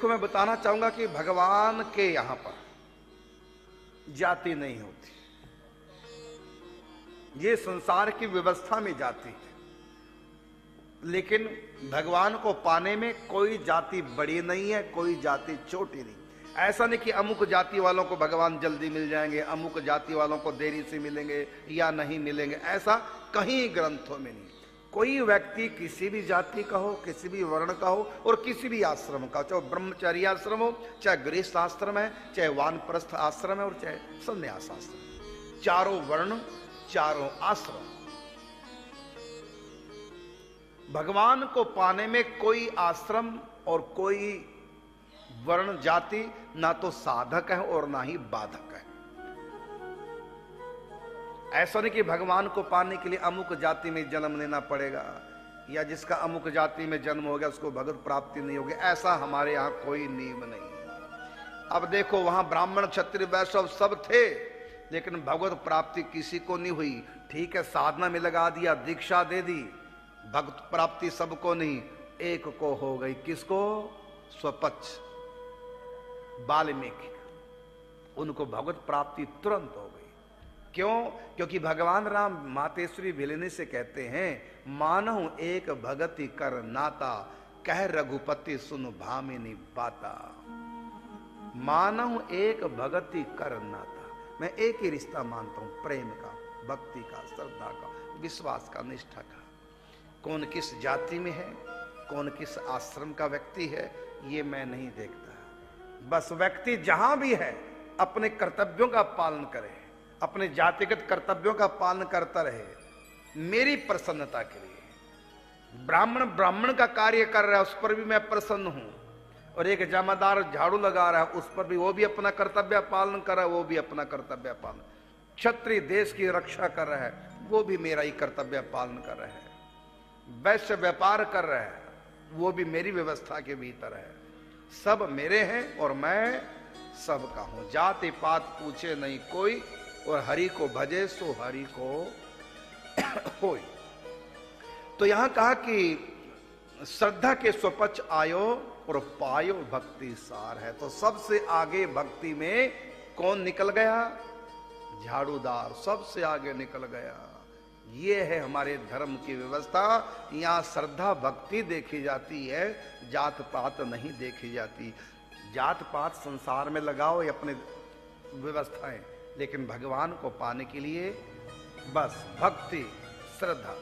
देखो मैं बताना चाहूंगा कि भगवान के यहां पर जाति नहीं होती, ये संसार की व्यवस्था में जाति है, लेकिन भगवान को पाने में कोई जाति बड़ी नहीं है, कोई जाति छोटी नहीं। ऐसा नहीं कि अमुक जाति वालों को भगवान जल्दी मिल जाएंगे, अमुक जाति वालों को देरी से मिलेंगे या नहीं मिलेंगे, ऐसा कहीं ग्रंथों में नहीं। कोई व्यक्ति किसी भी जाति का हो, किसी भी वर्ण का हो और किसी भी आश्रम का हो, चाहे ब्रह्मचर्य आश्रम हो, चाहे गृहस्थ आश्रम है, चाहे वानप्रस्थ आश्रम है और चाहे संन्यास आश्रम, चारों वर्ण चारों आश्रम, भगवान को पाने में कोई आश्रम और कोई वर्ण जाति ना तो साधक है और ना ही बाधक है। ऐसा नहीं कि भगवान को पाने के लिए अमुक जाति में जन्म लेना पड़ेगा या जिसका अमुक जाति में जन्म हो गया उसको भगवत प्राप्ति नहीं होगी, ऐसा हमारे यहां कोई नियम नहीं। अब देखो वहां ब्राह्मण क्षत्रिय वैश्य सब थे, लेकिन भगवत प्राप्ति किसी को नहीं हुई। ठीक है, साधना में लगा दिया, दीक्षा दे दी, भगवत प्राप्ति सबको नहीं, एक को हो गई। किसको? स्वपक्ष वाल्मीकि, उनको भगवत प्राप्ति तुरंत हो गई। क्यों? क्योंकि भगवान राम मातेश्वरी भिलनी से कहते हैं, मानहु एक भगति कर नाता, कह रघुपति सुन भामिनी बाता। मानहु एक भगति कर नाता, मैं एक ही रिश्ता मानता हूं, प्रेम का, भक्ति का, श्रद्धा का, विश्वास का, निष्ठा का। कौन किस जाति में है, कौन किस आश्रम का व्यक्ति है, ये मैं नहीं देखता। बस व्यक्ति जहां भी है अपने कर्तव्यों का पालन करे, अपने जातिगत कर्तव्यों का पालन करता रहे, मेरी प्रसन्नता के लिए। ब्राह्मण ब्राह्मण का कार्य कर रहा है, उस पर भी मैं प्रसन्न हूं, और एक जमादार झाड़ू लगा रहा है, उस पर भी वो भी अपना कर्तव्य पालन कर रहा है, वो भी अपना कर्तव्य पालन। क्षत्रिय देश की रक्षा कर रहा है, वो भी मेरा ही कर्तव्य पालन कर रहा है। वैश्य व्यापार कर रहा है, वो भी मेरी व्यवस्था के भीतर है। सब मेरे हैं और मैं सबका हूं। जाति पात पूछे नहीं कोई, और हरि को भजे सो हरि को होय। तो यहां कहा कि श्रद्धा के स्वपक्ष आयो और पायो भक्ति सार है। तो सबसे आगे भक्ति में कौन निकल गया? झाड़ूदार सबसे आगे निकल गया। ये है हमारे धर्म की व्यवस्था। यहाँ श्रद्धा भक्ति देखी जाती है, जात पात नहीं देखी जाती। जात पात संसार में लगाओ या अपने व्यवस्थाएं, लेकिन भगवान को पाने के लिए बस भक्ति श्रद्धा